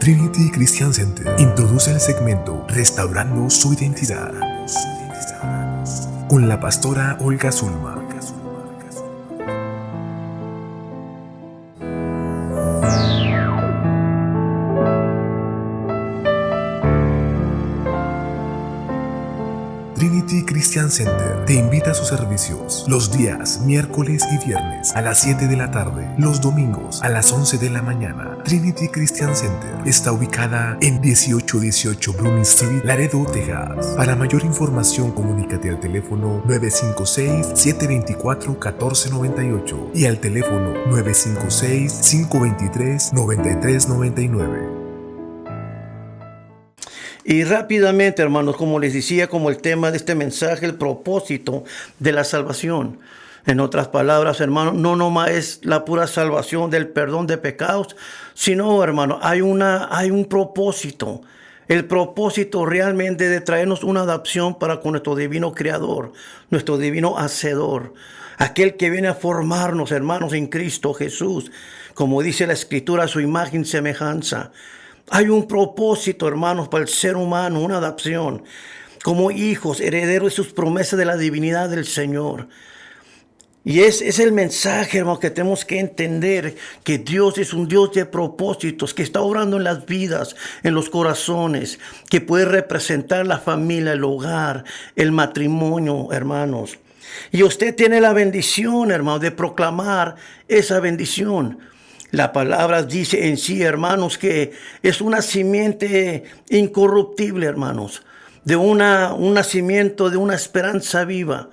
Trinity Christian Center introduce el segmento Restaurando su Identidad con la pastora Olga Zulma. Trinity Christian Center te invita a sus servicios los días miércoles y viernes a las 7 de la tarde, los domingos a las 11 de la mañana. Trinity Christian Center está ubicada en 1818 Blooming Street, Laredo, Texas. Para mayor información, comunícate al teléfono 956-724-1498 y al teléfono 956-523-9399. Y rápidamente, hermanos, como les decía, como el tema de este mensaje, el propósito de la salvación. En otras palabras, hermanos, no nomás es la pura salvación del perdón de pecados, sino, hermanos, hay un propósito. El propósito realmente de traernos una adopción para con nuestro divino Creador, nuestro divino Hacedor, aquel que viene a formarnos, hermanos, en Cristo Jesús, como dice la Escritura, a su imagen y semejanza. Hay un propósito, hermanos, para el ser humano, una adopción, como hijos, herederos de sus promesas de la divinidad del Señor. Y es el mensaje, hermanos, que tenemos que entender, que Dios es un Dios de propósitos, que está obrando en las vidas, en los corazones, que puede representar la familia, el hogar, el matrimonio, hermanos. Y usted tiene la bendición, hermanos, de proclamar esa bendición. La palabra dice en sí, hermanos, que es una simiente incorruptible, hermanos, de un nacimiento, de una esperanza viva.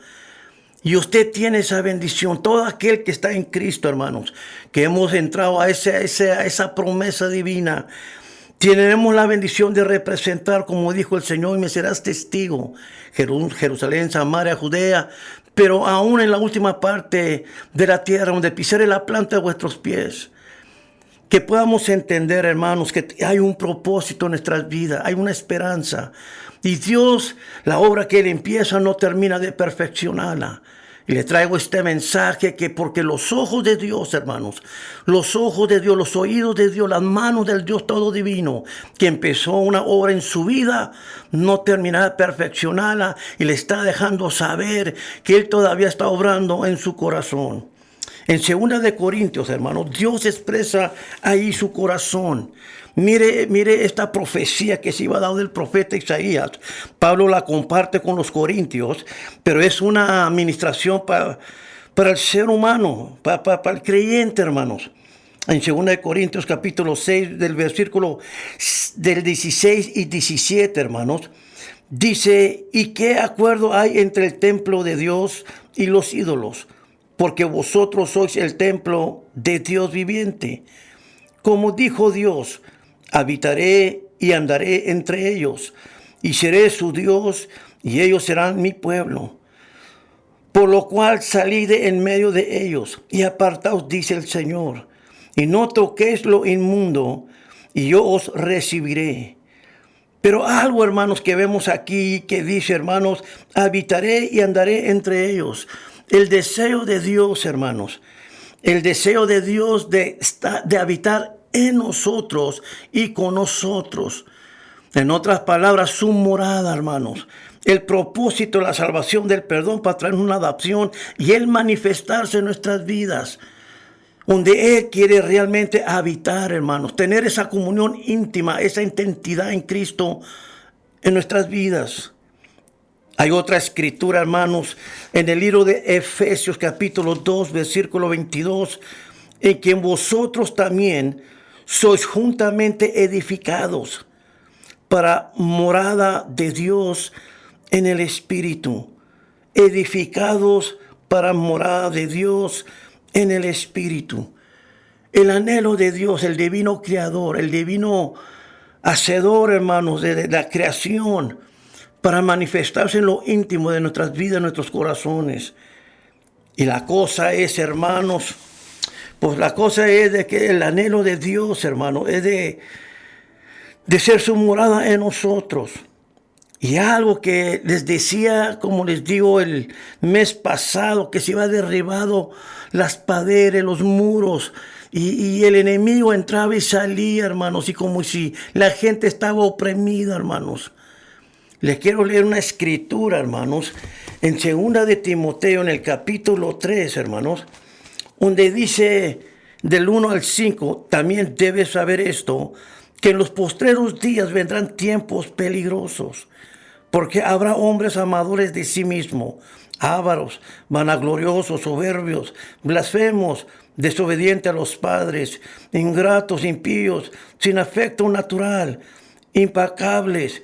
Y usted tiene esa bendición, todo aquel que está en Cristo, hermanos, que hemos entrado a esa promesa divina. Tenemos la bendición de representar, como dijo el Señor, y me serás testigo, Jerusalén, Samaria, Judea, pero aún en la última parte de la tierra, donde pisare la planta de vuestros pies. Que podamos entender, hermanos, que hay un propósito en nuestras vidas, hay una esperanza. Y Dios, la obra que Él empieza, no termina de perfeccionarla. Y le traigo este mensaje que porque los ojos de Dios, hermanos, los ojos de Dios, los oídos de Dios, las manos del Dios todo divino, que empezó una obra en su vida, no terminará de perfeccionarla y le está dejando saber que Él todavía está obrando en su corazón. En 2 de Corintios, hermanos, Dios expresa ahí su corazón. Mire esta profecía que se iba a dar del profeta Isaías. Pablo la comparte con los corintios, pero es una administración para el ser humano, para el creyente, hermanos. En 2 de Corintios capítulo 6, del versículo del 16 y 17, hermanos, dice, ¿y qué acuerdo hay entre el templo de Dios y los ídolos? Porque vosotros sois el templo de Dios viviente. Como dijo Dios, habitaré y andaré entre ellos, y seré su Dios, y ellos serán mi pueblo. Por lo cual salid de en medio de ellos, y apartaos, dice el Señor, y no toquéis lo inmundo, y yo os recibiré. Pero algo, hermanos, que vemos aquí, que dice, hermanos, habitaré y andaré entre ellos. El deseo de Dios, hermanos, el deseo de Dios de habitar en nosotros y con nosotros. En otras palabras, su morada, hermanos. El propósito de la salvación, del perdón, para traer una adopción y Él manifestarse en nuestras vidas. Donde Él quiere realmente habitar, hermanos. Tener esa comunión íntima, esa identidad en Cristo en nuestras vidas. Hay otra escritura, hermanos, en el libro de Efesios capítulo 2, versículo 22, en que vosotros también sois juntamente edificados para morada de Dios en el Espíritu. Edificados para morada de Dios en el Espíritu. El anhelo de Dios, el divino Creador, el divino Hacedor, hermanos, de la creación, para manifestarse en lo íntimo de nuestras vidas, nuestros corazones. Y la cosa es, hermanos, pues la cosa es de que el anhelo de Dios, hermanos, es de ser su morada en nosotros. Y algo que les decía, como les digo, el mes pasado, que se iba derribado las paredes, los muros, y el enemigo entraba y salía, hermanos, y como si la gente estaba oprimida, hermanos. Les quiero leer una escritura, hermanos, en 2 de Timoteo, en el capítulo 3, hermanos, donde dice del 1 al 5, también debes saber esto, que en los postreros días vendrán tiempos peligrosos, porque habrá hombres amadores de sí mismos, ávaros, vanagloriosos, soberbios, blasfemos, desobedientes a los padres, ingratos, impíos, sin afecto natural, implacables,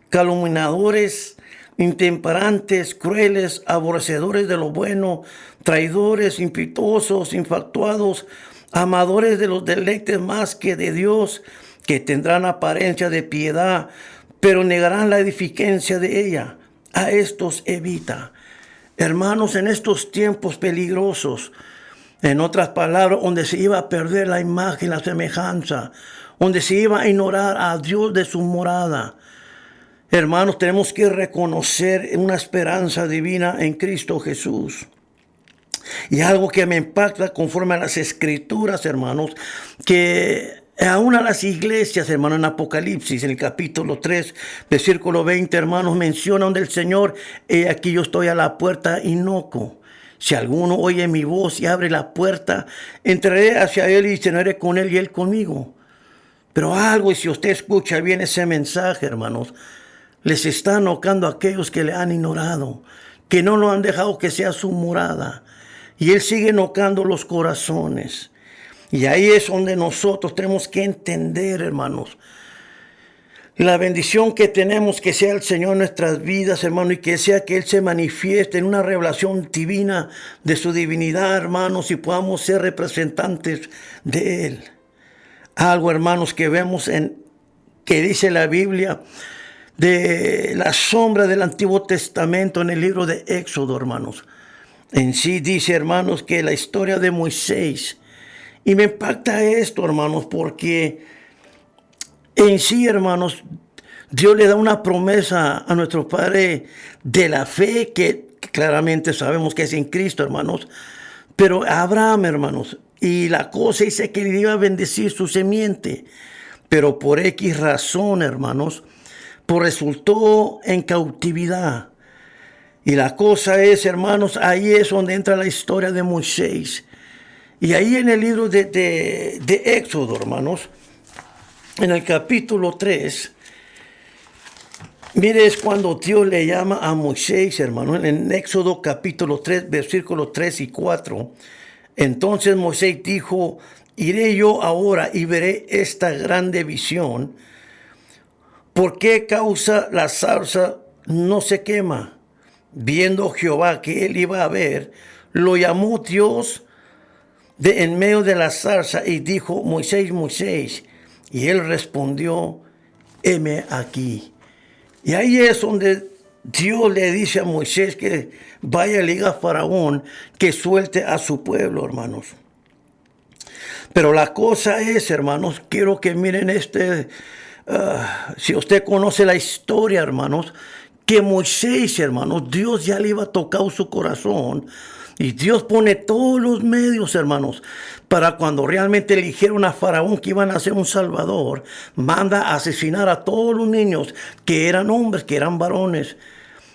calumniadores, intemperantes, crueles, aborrecedores de lo bueno, traidores, impetuosos, infatuados, amadores de los deleites más que de Dios, que tendrán apariencia de piedad, pero negarán la edificancia de ella. A estos evita. Hermanos, en estos tiempos peligrosos, en otras palabras, donde se iba a perder la imagen, la semejanza, donde se iba a ignorar a Dios de su morada. Hermanos, tenemos que reconocer una esperanza divina en Cristo Jesús. Y algo que me impacta conforme a las Escrituras, hermanos, que aún a las iglesias, hermanos, en Apocalipsis, en el capítulo 3, versículo 20, hermanos, menciona donde el Señor, aquí yo estoy a la puerta y noco. Si alguno oye mi voz y abre la puerta, entraré hacia él y cenaré con él y él conmigo. Pero algo, y si usted escucha bien ese mensaje, hermanos, les está nocando a aquellos que le han ignorado, que no lo han dejado que sea su morada. Y Él sigue nocando los corazones. Y ahí es donde nosotros tenemos que entender, hermanos, la bendición que tenemos, que sea el Señor en nuestras vidas, hermanos, y que sea que Él se manifieste en una revelación divina de su divinidad, hermanos, y podamos ser representantes de Él. Algo, hermanos, que vemos que dice la Biblia, de la sombra del Antiguo Testamento en el libro de Éxodo, hermanos. En sí dice, hermanos, que la historia de Moisés, y me impacta esto, hermanos, porque en sí, hermanos, Dios le da una promesa a nuestro Padre de la fe, que claramente sabemos que es en Cristo, hermanos, pero Abraham, hermanos, y la cosa dice que le iba a bendecir su simiente, pero por X razón, hermanos, pues resultó en cautividad. Y la cosa es, hermanos, ahí es donde entra la historia de Moisés. Y ahí en el libro de Éxodo, hermanos, en el capítulo 3, mire, es cuando Dios le llama a Moisés, hermanos, en Éxodo capítulo 3, versículos 3 y 4. Entonces Moisés dijo, iré yo ahora y veré esta grande visión. ¿Por qué causa la zarza no se quema? Viendo Jehová que él iba a ver, lo llamó Dios de en medio de la zarza y dijo, Moisés, Moisés. Y él respondió, heme aquí. Y ahí es donde Dios le dice a Moisés que vaya y le diga a Faraón que suelte a su pueblo, hermanos. Pero la cosa es, hermanos, quiero que miren si usted conoce la historia, hermanos, que Moisés, hermanos, Dios ya le iba a tocar su corazón. Y Dios pone todos los medios, hermanos, para cuando realmente eligieron a Faraón que iban a ser un salvador, manda a asesinar a todos los niños que eran hombres, que eran varones.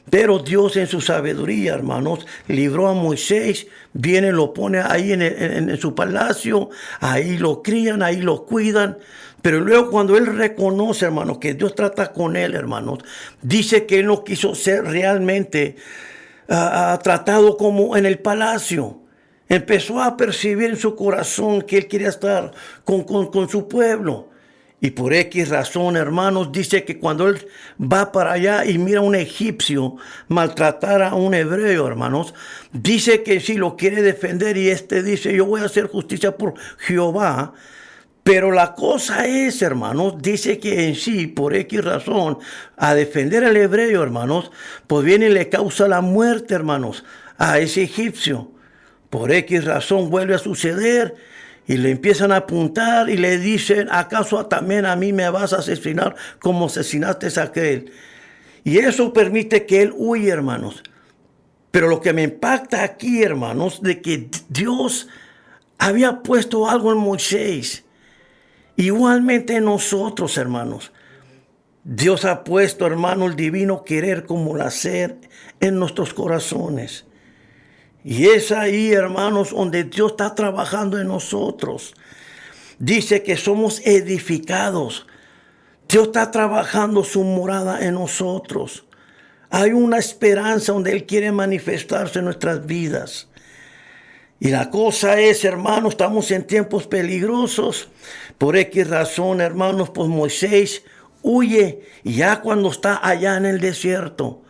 Pero Dios en su sabiduría, hermanos, libró a Moisés, viene, lo pone ahí en su palacio, ahí lo crían, ahí lo cuidan. Pero luego cuando él reconoce, hermanos, que Dios trata con él, hermanos, dice que él no quiso ser realmente tratado como en el palacio. Empezó a percibir en su corazón que él quería estar con su pueblo. Y por X razón, hermanos, dice que cuando él va para allá y mira a un egipcio maltratar a un hebreo, hermanos, dice que sí lo quiere defender y dice, yo voy a hacer justicia por Jehová. Pero la cosa es, hermanos, dice que en sí, por X razón, a defender al hebreo, hermanos, pues viene y le causa la muerte, hermanos, a ese egipcio. Por X razón vuelve a suceder y le empiezan a apuntar y le dicen, ¿acaso también a mí me vas a asesinar como asesinaste a aquel? Y eso permite que él huya, hermanos. Pero lo que me impacta aquí, hermanos, de que Dios había puesto algo en Moisés. Igualmente en nosotros, hermanos. Dios ha puesto, hermano, el divino querer como el hacer en nuestros corazones. Y es ahí, hermanos, donde Dios está trabajando en nosotros. Dice que somos edificados. Dios está trabajando su morada en nosotros. Hay una esperanza donde Él quiere manifestarse en nuestras vidas. Y la cosa es, hermanos, estamos en tiempos peligrosos. Por X razón, hermanos, pues Moisés huye. Y ya cuando está allá en el desierto,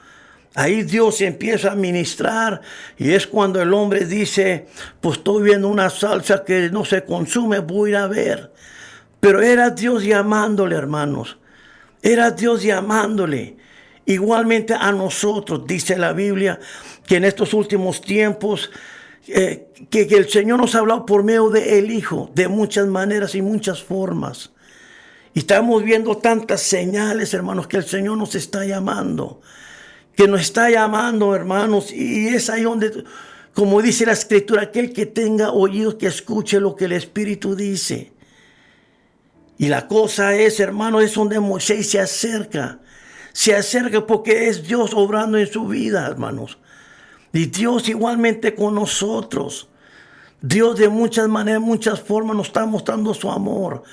ahí Dios empieza a ministrar. Y es cuando el hombre dice, pues estoy viendo una salsa que no se consume, voy a ir a ver. Pero era Dios llamándole, hermanos. Era Dios llamándole. Igualmente a nosotros, dice la Biblia, que en estos últimos tiempos, que el Señor nos ha hablado por medio del Hijo, de muchas maneras y muchas formas. Y estamos viendo tantas señales, hermanos, que el Señor nos está llamando. Que nos está llamando, hermanos, y es ahí donde, como dice la Escritura, aquel que tenga oídos que escuche lo que el Espíritu dice. Y la cosa es, hermano, es donde Moisés se acerca. Se acerca porque es Dios obrando en su vida, hermanos. Y Dios igualmente con nosotros. Dios de muchas maneras, muchas formas nos está mostrando su amor.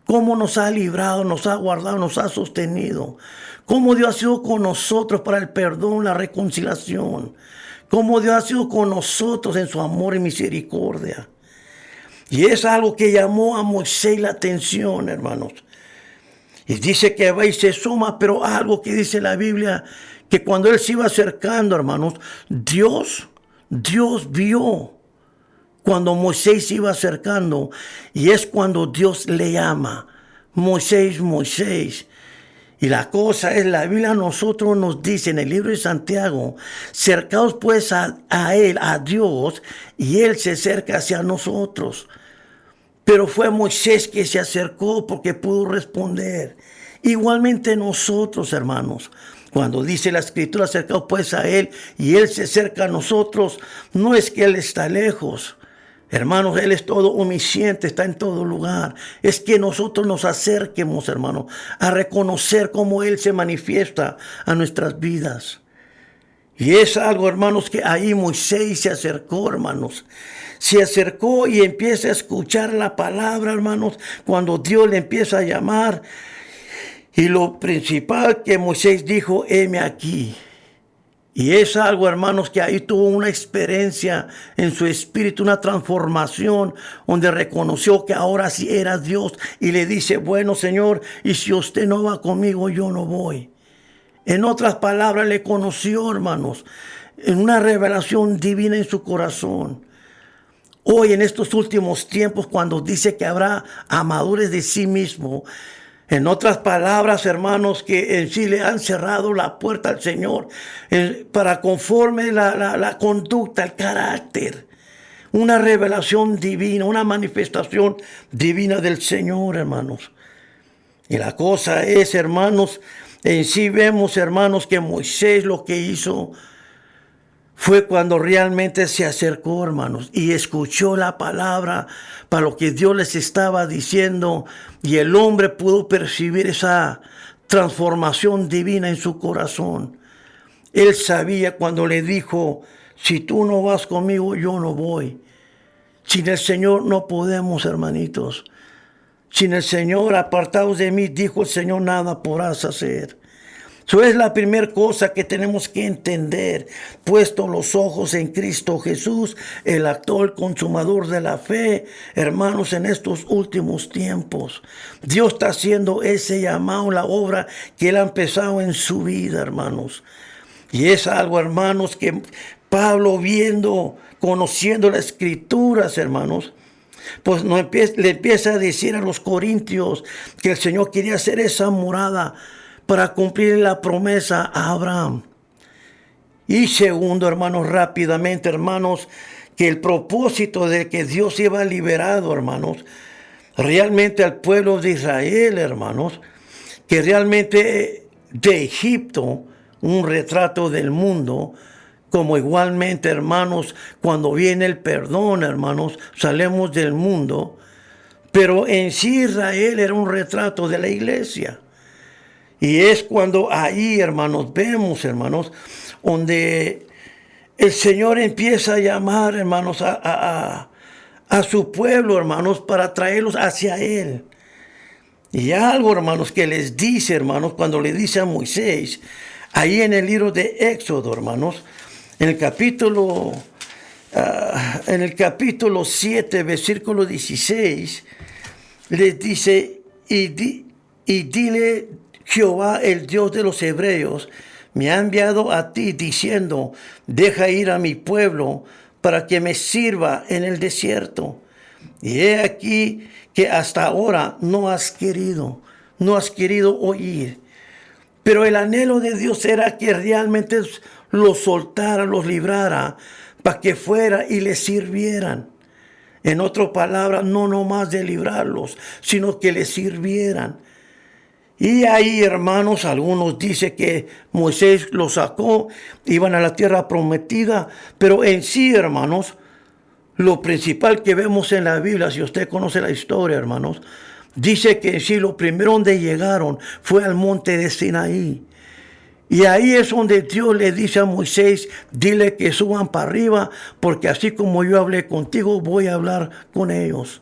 Cómo nos ha librado, nos ha guardado, nos ha sostenido. Cómo Dios ha sido con nosotros para el perdón, la reconciliación. Cómo Dios ha sido con nosotros en su amor y misericordia. Y es algo que llamó a Moisés la atención, hermanos. Y dice que va y se suma, pero algo que dice la Biblia, que cuando él se iba acercando, hermanos, Dios vio cuando Moisés se iba acercando. Y es cuando Dios le llama, Moisés, Moisés. Y la cosa es, la Biblia a nosotros nos dice en el libro de Santiago, cercaos pues a Él, a Dios, y Él se acerca hacia nosotros. Pero fue Moisés que se acercó porque pudo responder. Igualmente nosotros, hermanos, cuando dice la Escritura, acercaos pues a Él, y Él se acerca a nosotros, no es que Él está lejos. Hermanos, Él es todo omnisciente, está en todo lugar. Es que nosotros nos acerquemos, hermanos, a reconocer cómo Él se manifiesta a nuestras vidas. Y es algo, hermanos, que ahí Moisés se acercó, hermanos. Se acercó y empieza a escuchar la palabra, hermanos, cuando Dios le empieza a llamar. Y lo principal que Moisés dijo, heme aquí. Y es algo, hermanos, que ahí tuvo una experiencia en su espíritu, una transformación, donde reconoció que ahora sí era Dios. Y le dice, bueno, Señor, y si usted no va conmigo, yo no voy. En otras palabras, le conoció, hermanos, en una revelación divina en su corazón. Hoy, en estos últimos tiempos, cuando dice que habrá amadores de sí mismo, en otras palabras, hermanos, que en sí le han cerrado la puerta al Señor para conforme la conducta, el carácter. Una revelación divina, una manifestación divina del Señor, hermanos. Y la cosa es, hermanos, en sí vemos, hermanos, que Moisés lo que hizo fue cuando realmente se acercó, hermanos, y escuchó la palabra para lo que Dios les estaba diciendo, y el hombre pudo percibir esa transformación divina en su corazón. Él sabía cuando le dijo, si tú no vas conmigo, yo no voy. Sin el Señor no podemos, hermanitos. Sin el Señor, apartados de mí, dijo el Señor, nada podrás hacer. Eso es la primera cosa que tenemos que entender, puesto los ojos en Cristo Jesús, el autor consumador de la fe, hermanos, en estos últimos tiempos. Dios está haciendo ese llamado, la obra que Él ha empezado en su vida, hermanos. Y es algo, hermanos, que Pablo viendo, conociendo las Escrituras, hermanos, pues le empieza a decir a los corintios que el Señor quería hacer esa morada para cumplir la promesa a Abraham. Y segundo, hermanos, rápidamente, hermanos, que el propósito de que Dios iba liberado, hermanos, realmente al pueblo de Israel, hermanos, que realmente de Egipto, un retrato del mundo, como igualmente, hermanos, cuando viene el perdón, hermanos, salimos del mundo. Pero en sí Israel era un retrato de la iglesia. Y es cuando ahí, hermanos, vemos, hermanos, donde el Señor empieza a llamar, hermanos, a su pueblo, hermanos, para traerlos hacia Él. Y algo, hermanos, que les dice, hermanos, cuando le dice a Moisés, ahí en el libro de Éxodo, hermanos, en el capítulo 7, versículo 16, les dice, y dile Jehová, el Dios de los hebreos, me ha enviado a ti diciendo, deja ir a mi pueblo para que me sirva en el desierto. Y he aquí que hasta ahora no has querido oír. Pero el anhelo de Dios era que realmente los soltara, los librara, para que fuera y les sirvieran. En otras palabras, no nomás de librarlos, sino que les sirvieran. Y ahí, hermanos, algunos dicen que Moisés los sacó, iban a la tierra prometida, pero en sí, hermanos, lo principal que vemos en la Biblia, si usted conoce la historia, hermanos, dice que en sí lo primero donde llegaron fue al monte de Sinaí. Y ahí es donde Dios le dice a Moisés, dile que suban para arriba, porque así como yo hablé contigo, voy a hablar con ellos.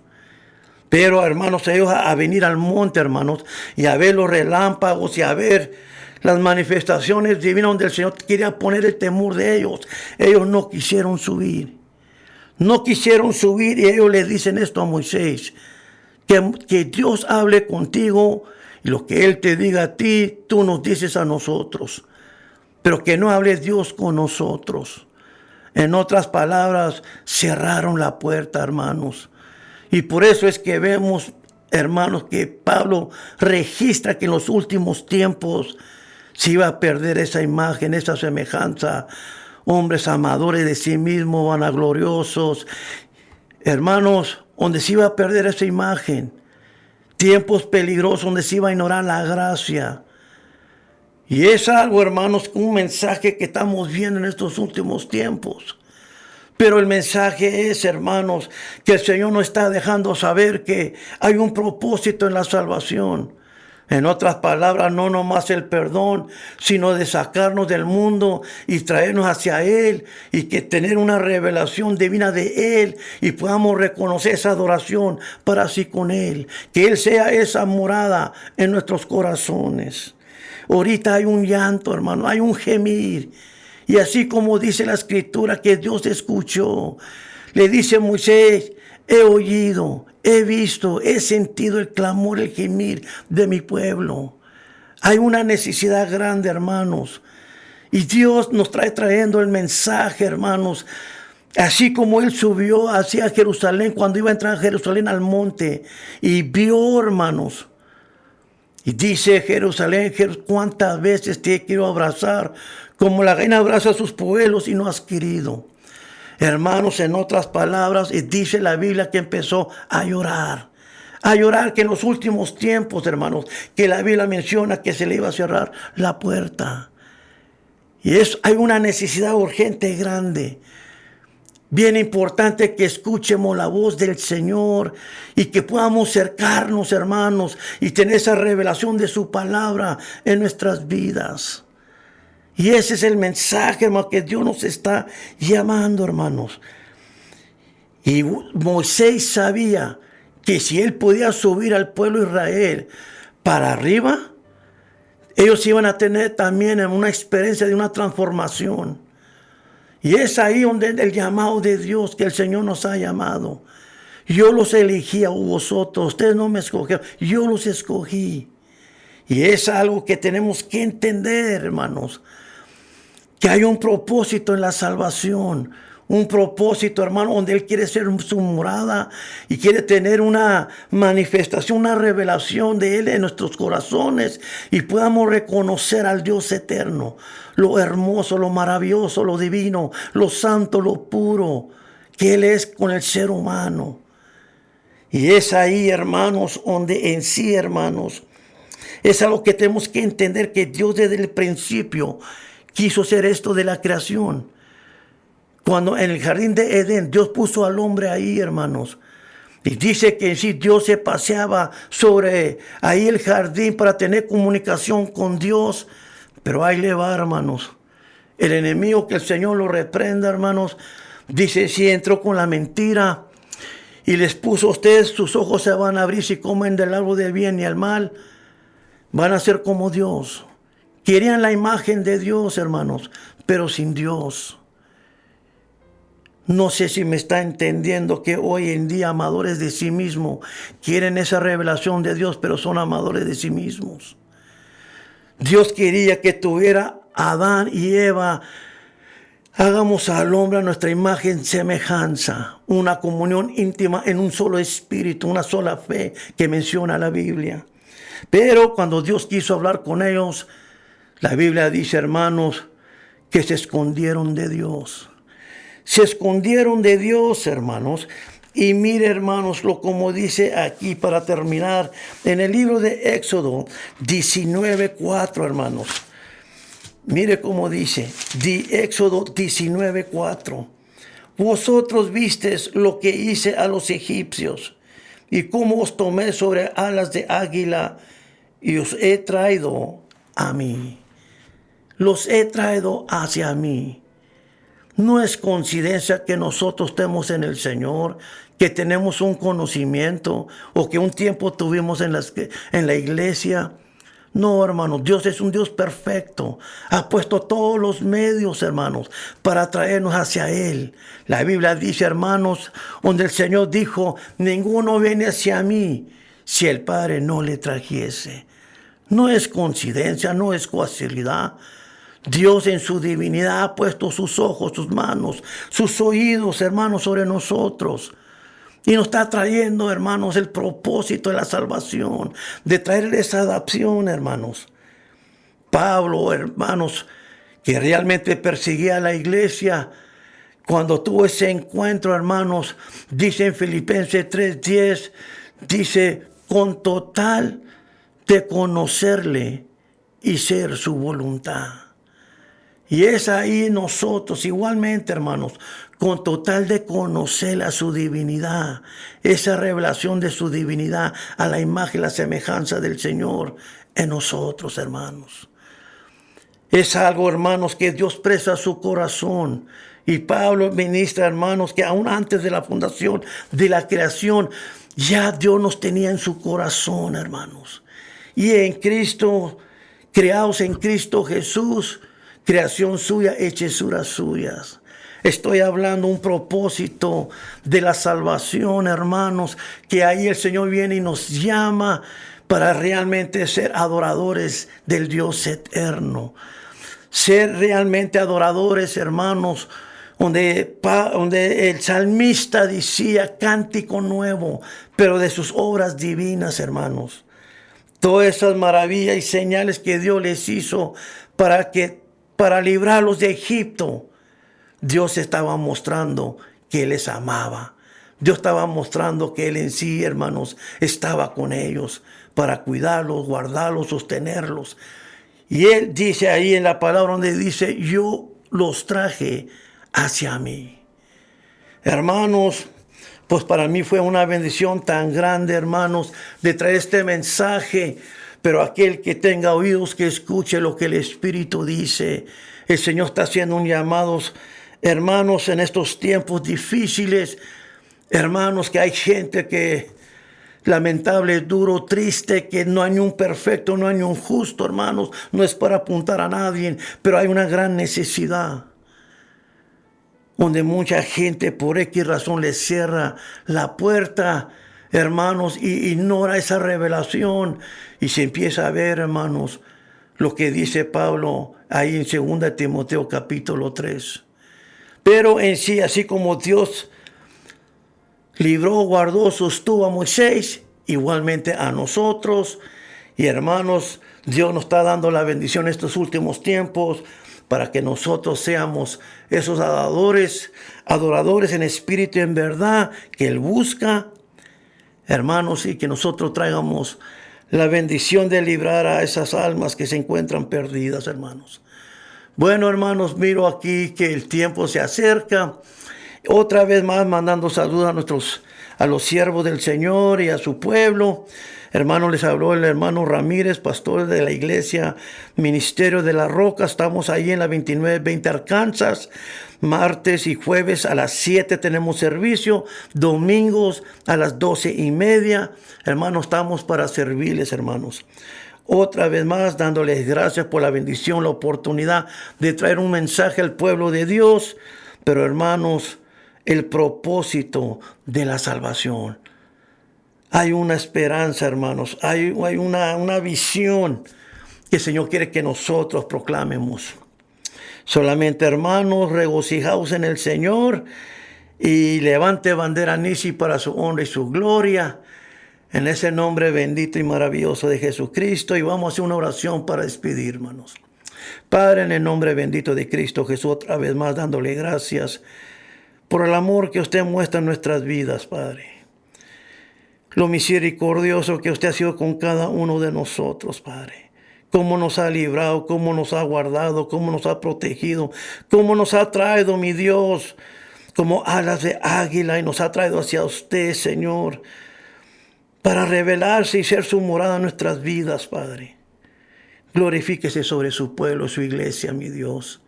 Pero, hermanos, ellos a venir al monte, hermanos, y a ver los relámpagos y a ver las manifestaciones divinas donde el Señor quería poner el temor de ellos. Ellos no quisieron subir. No quisieron subir y ellos le dicen esto a Moisés, que Dios hable contigo y lo que Él te diga a ti, tú nos dices a nosotros. Pero que no hable Dios con nosotros. En otras palabras, cerraron la puerta, hermanos. Y por eso es que vemos, hermanos, que Pablo registra que en los últimos tiempos se iba a perder esa imagen, esa semejanza. Hombres amadores de sí mismos, vanagloriosos. Hermanos, donde se iba a perder esa imagen. Tiempos peligrosos donde se iba a ignorar la gracia. Y es algo, hermanos, un mensaje que estamos viendo en estos últimos tiempos. Pero el mensaje es, hermanos, que el Señor nos está dejando saber que hay un propósito en la salvación. En otras palabras, no nomás el perdón, sino de sacarnos del mundo y traernos hacia Él y que tener una revelación divina de Él y podamos reconocer esa adoración para así con Él. Que Él sea esa morada en nuestros corazones. Ahorita hay un llanto, hermano, hay un gemir. Y así como dice la Escritura que Dios escuchó, le dice a Moisés, he oído, he visto, he sentido el clamor, el gemir de mi pueblo. Hay una necesidad grande, hermanos. Y Dios nos trayendo el mensaje, hermanos. Así como Él subió hacia Jerusalén, cuando iba a entrar a Jerusalén al monte, y vio, hermanos. Y dice Jerusalén, ¿cuántas veces te quiero abrazar? Como la reina abraza a sus pueblos y no has querido. Hermanos, en otras palabras, dice la Biblia que empezó a llorar. A llorar que en los últimos tiempos, hermanos, que la Biblia menciona que se le iba a cerrar la puerta. Y hay una necesidad urgente y grande. Bien importante que escuchemos la voz del Señor y que podamos acercarnos, hermanos, y tener esa revelación de su palabra en nuestras vidas. Y ese es el mensaje, hermano, que Dios nos está llamando, hermanos. Y Moisés sabía que si él podía subir al pueblo de Israel para arriba, ellos iban a tener también una experiencia de una transformación. Y es ahí donde el llamado de Dios que el Señor nos ha llamado. Yo los elegí a vosotros, ustedes no me escogieron, yo los escogí. Y es algo que tenemos que entender, hermanos, que hay un propósito en la salvación. Un propósito, hermano, donde Él quiere ser su morada y quiere tener una manifestación, una revelación de Él en nuestros corazones y podamos reconocer al Dios eterno, lo hermoso, lo maravilloso, lo divino, lo santo, lo puro, que Él es con el ser humano. Y es ahí, hermanos, donde en sí, hermanos, es algo que tenemos que entender que Dios desde el principio quiso hacer esto de la creación. Cuando en el jardín de Edén Dios puso al hombre ahí, hermanos. Y dice que en sí Dios se paseaba sobre ahí el jardín para tener comunicación con Dios. Pero ahí le va, hermanos. El enemigo, que el Señor lo reprenda, hermanos. Dice, si entró con la mentira y les puso a ustedes, sus ojos se van a abrir si comen del árbol del bien y el mal. Van a ser como Dios. Querían la imagen de Dios, hermanos, pero sin Dios. No sé si me está entendiendo que hoy en día amadores de sí mismos quieren esa revelación de Dios, pero son amadores de sí mismos. Dios quería que tuviera Adán y Eva. Hagamos al hombre a nuestra imagen semejanza, una comunión íntima en un solo espíritu, una sola fe que menciona la Biblia. Pero cuando Dios quiso hablar con ellos, la Biblia dice, hermanos, que se escondieron de Dios. Se escondieron de Dios, hermanos. Y mire, hermanos, lo como dice aquí para terminar, en el libro de Éxodo 19:4, hermanos. Mire cómo dice, Éxodo 19:4. Vosotros visteis lo que hice a los egipcios, y cómo os tomé sobre alas de águila, y os he traído a mí. Los he traído hacia mí. No es coincidencia que nosotros estemos en el Señor, que tenemos un conocimiento o que un tiempo tuvimos en la iglesia. No, hermanos, Dios es un Dios perfecto. Ha puesto todos los medios, hermanos, para traernos hacia Él. La Biblia dice, hermanos, donde el Señor dijo, ninguno viene hacia mí si el Padre no le trajese. No es coincidencia, no es casualidad. Dios en su divinidad ha puesto sus ojos, sus manos, sus oídos, hermanos, sobre nosotros. Y nos está trayendo, hermanos, el propósito de la salvación, de traer esa adopción, hermanos. Pablo, hermanos, que realmente perseguía a la iglesia, cuando tuvo ese encuentro, hermanos, dice en Filipenses 3:10, dice, con total de conocerle y ser su voluntad. Y es ahí nosotros igualmente, hermanos, con total de conocer a su divinidad, esa revelación de su divinidad a la imagen y la semejanza del Señor en nosotros, hermanos. Es algo, hermanos, que Dios presta a su corazón. Y Pablo ministra, hermanos, que aún antes de la fundación de la creación, ya Dios nos tenía en su corazón, hermanos. Y en Cristo, creados en Cristo Jesús, creación suya, hechuras suyas. Estoy hablando un propósito de la salvación, hermanos, que ahí el Señor viene y nos llama para realmente ser adoradores del Dios eterno. Ser realmente adoradores, hermanos, donde el salmista decía cántico nuevo, pero de sus obras divinas, hermanos. Todas esas maravillas y señales que Dios les hizo para librarlos de Egipto, Dios estaba mostrando que Él les amaba. Dios estaba mostrando que Él en sí, hermanos, estaba con ellos para cuidarlos, guardarlos, sostenerlos. Y Él dice ahí en la palabra donde dice, yo los traje hacia mí. Hermanos, pues para mí fue una bendición tan grande, hermanos, de traer este mensaje. Pero aquel que tenga oídos, que escuche lo que el Espíritu dice. El Señor está haciendo un llamado, hermanos, en estos tiempos difíciles. Hermanos, que hay gente que lamentable, duro, triste, que no hay ni un perfecto, no hay ni un justo, hermanos. No es para apuntar a nadie, pero hay una gran necesidad. Donde mucha gente por X razón le cierra la puerta, hermanos, y ignora esa revelación. Y se empieza a ver, hermanos, lo que dice Pablo ahí en 2 Timoteo capítulo 3. Pero en sí, así como Dios libró, guardó, sostuvo a Moisés, igualmente a nosotros. Y hermanos, Dios nos está dando la bendición en estos últimos tiempos para que nosotros seamos esos adoradores en espíritu y en verdad que Él busca, hermanos, y que nosotros traigamos la bendición de librar a esas almas que se encuentran perdidas, hermanos. Bueno, hermanos, miro aquí que el tiempo se acerca. Otra vez más mandando saludos a los siervos del Señor y a su pueblo. Hermano, les habló el hermano Ramírez, pastor de la iglesia Ministerio de la Roca. Estamos ahí en la 2920 Arkansas. Martes y jueves a las 7 tenemos servicio. Domingos a las 12:30. Hermanos, estamos para servirles, hermanos. Otra vez más, dándoles gracias por la bendición, la oportunidad de traer un mensaje al pueblo de Dios. Pero, hermanos, el propósito de la salvación. Hay una esperanza, hermanos. Hay una visión que el Señor quiere que nosotros proclamemos. Solamente, hermanos, regocijaos en el Señor y levante bandera Nisi para su honra y su gloria. En ese nombre bendito y maravilloso de Jesucristo. Y vamos a hacer una oración para despedir, hermanos. Padre, en el nombre bendito de Cristo Jesús, otra vez más dándole gracias por el amor que usted muestra en nuestras vidas, Padre. Lo misericordioso que usted ha sido con cada uno de nosotros, Padre. Cómo nos ha librado, cómo nos ha guardado, cómo nos ha protegido, cómo nos ha traído, mi Dios, como alas de águila y nos ha traído hacia usted, Señor, para revelarse y ser su morada en nuestras vidas, Padre. Glorifíquese sobre su pueblo, su iglesia, mi Dios.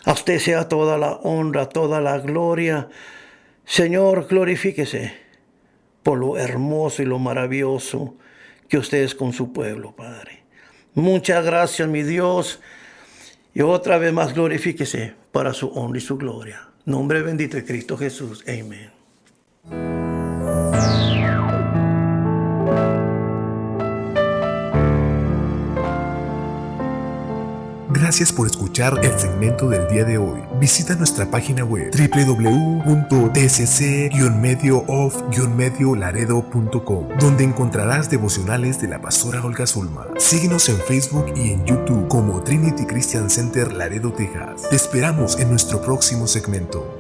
A usted sea toda la honra, toda la gloria. Señor, glorifíquese por lo hermoso y lo maravilloso que usted es con su pueblo, Padre. Muchas gracias, mi Dios. Y otra vez más glorifíquese para su honra y su gloria. Nombre bendito de Cristo Jesús. Amén. Gracias por escuchar el segmento del día de hoy. Visita nuestra página web www.tcc-mediof-laredo.com, donde encontrarás devocionales de la pastora Olga Zulma. Síguenos en Facebook y en YouTube como Trinity Christian Center Laredo, Texas. Te esperamos en nuestro próximo segmento.